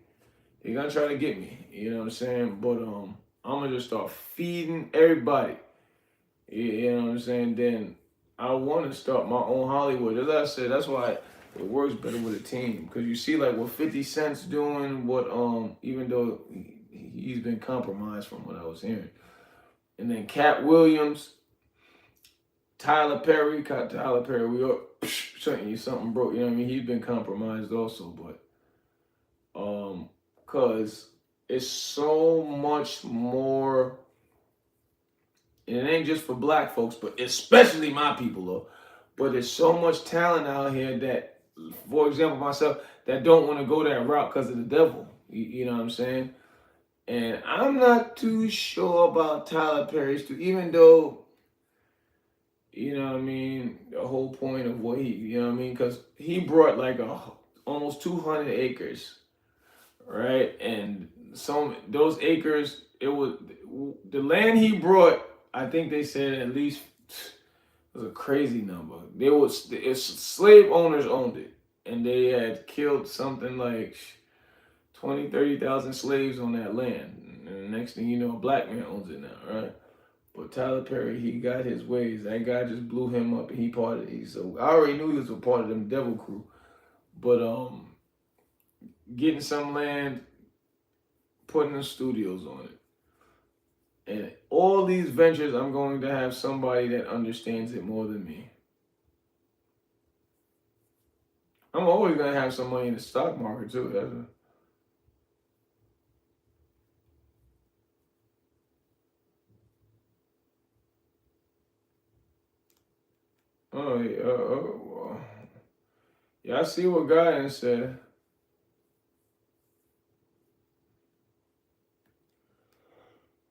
They're gonna try to get me. You know what I'm saying? But I'm gonna just start feeding everybody. You know what I'm saying? Then I want to start my own Hollywood. As I said, that's why it works better with a team, cause you see like what 50 Cent's doing. What even though he's been compromised from what I was hearing, and then Cat Williams. Tyler Perry, we are something broke. You know what I mean? He's been compromised also, but cause it's so much more. And it ain't just for black folks, but especially my people though. But there's so much talent out here that for example, myself, that don't want to go that route because of the devil. You know what I'm saying? And I'm not too sure about Tyler Perry's too, even though, you know what I mean, the whole point of what he, you know what I mean, because he brought like almost 200 acres, right? And some those acres, it was the land he brought. I think they said at least it was a crazy number. It's slave owners owned it, and they had killed something like 20, 30,000 slaves on that land. And the next thing you know, a black man owns it now, right? But Tyler Perry, he got his ways. That guy just blew him up, and he part of it. So I already knew he was a part of them devil crew. But getting some land, putting the studios on it. And all these ventures, I'm going to have somebody that understands it more than me. I'm always going to have some money in the stock market, too. Oh, yeah. Yeah, I see what God said.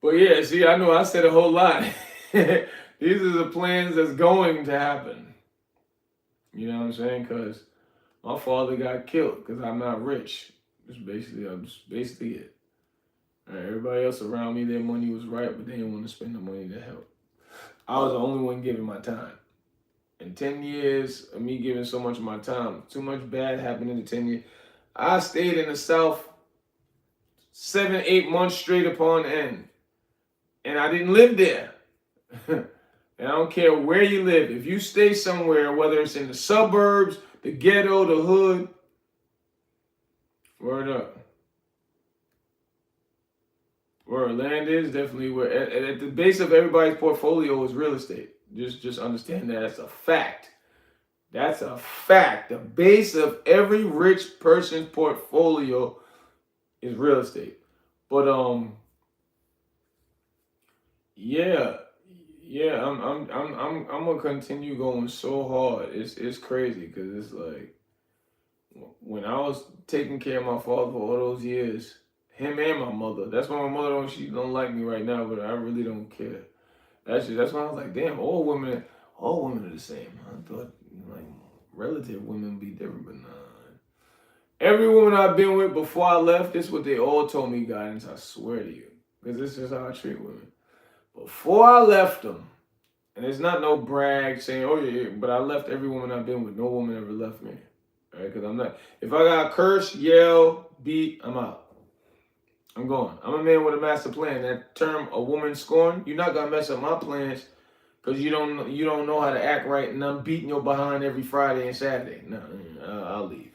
But yeah, see, I know I said a whole lot. These are the plans that's going to happen. You know what I'm saying? Because my father got killed because I'm not rich. That's basically it. All right, everybody else around me, their money was right, but they didn't want to spend the money to help. I was the only one giving my time. In 10 years of me giving so much of my time, too much bad happened in the 10 years. I stayed in the South 7, 8 months straight upon end. And I didn't live there. And I don't care where you live. If you stay somewhere, whether it's in the suburbs, the ghetto, the hood, word up. Where land is definitely where at the base of everybody's portfolio is real estate. Just understand that. That's a fact. That's a fact. The base of every rich person's portfolio is real estate. But yeah, I'm gonna continue going so hard. It's crazy because it's like when I was taking care of my father for all those years, him and my mother. That's why my mother she don't like me right now, but I really don't care. That's why I was like, damn, all women are the same. I thought like relative women be different, but nah. Every woman I've been with before I left, this is what they all told me, guidance. I swear to you, because this is how I treat women. Before I left them, and it's not no brag saying, oh yeah, but I left every woman I've been with. No woman ever left me. All right, because I'm not. If I got curse, yell, beat, I'm out. I'm going. I'm a man with a master plan. That term, a woman scorned, you're not gonna mess up my plans because you don't know how to act right, and I'm beating your behind every Friday and Saturday. No, I'll leave.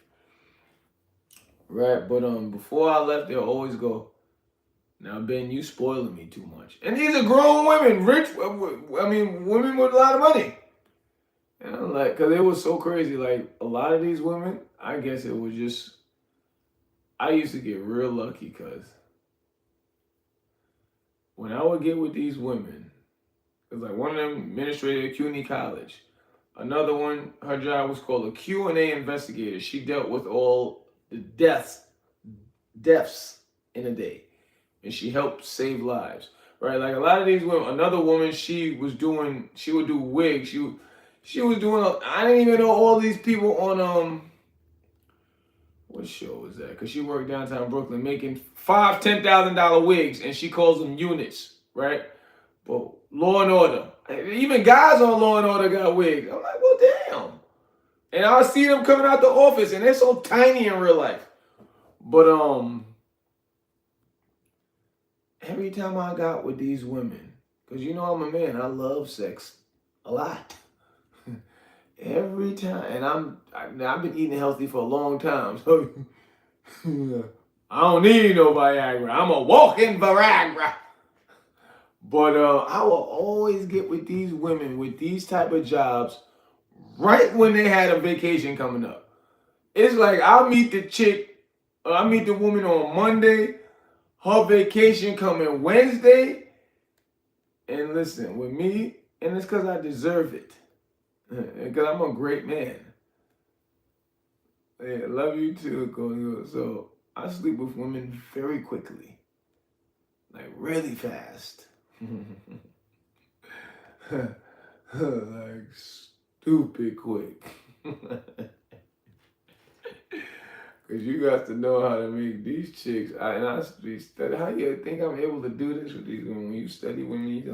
Right, but before I left, they'll always go, now, Ben, you spoiling me too much. And these are grown women, rich, I mean, women with a lot of money. And I'm like, because it was so crazy. Like, a lot of these women, I guess it was just, I used to get real lucky because when I would get with these women, it was like one of them administrated at CUNY College. Another one, her job was called a Q&A investigator. She dealt with all the deaths in a day. And she helped save lives, right? Like a lot of these women. Another woman, she would do wigs. She was doing. I didn't even know all these people on what show was that? Because she worked downtown Brooklyn, making $10,000 wigs, and she calls them units, right? But Law and Order, even guys on Law and Order got wigs. I'm like, well, damn. And I see them coming out the office, and they're so tiny in real life. But every time I got with these women, because you know I'm a man, I love sex a lot. Every time, and I've been eating healthy for a long time, so I don't need no Viagra. I'm a walking Viagra. But I will always get with these women with these type of jobs right when they had a vacation coming up. It's like I'll meet the woman on Monday, her vacation coming Wednesday, and listen, with me, and it's because I deserve it. Because I'm a great man. Yeah, love you too, Cody. So I sleep with women very quickly, like really fast, like stupid quick. Cause you got to know how to make these chicks. And I study. How you think I'm able to do this with these women? When you study with me,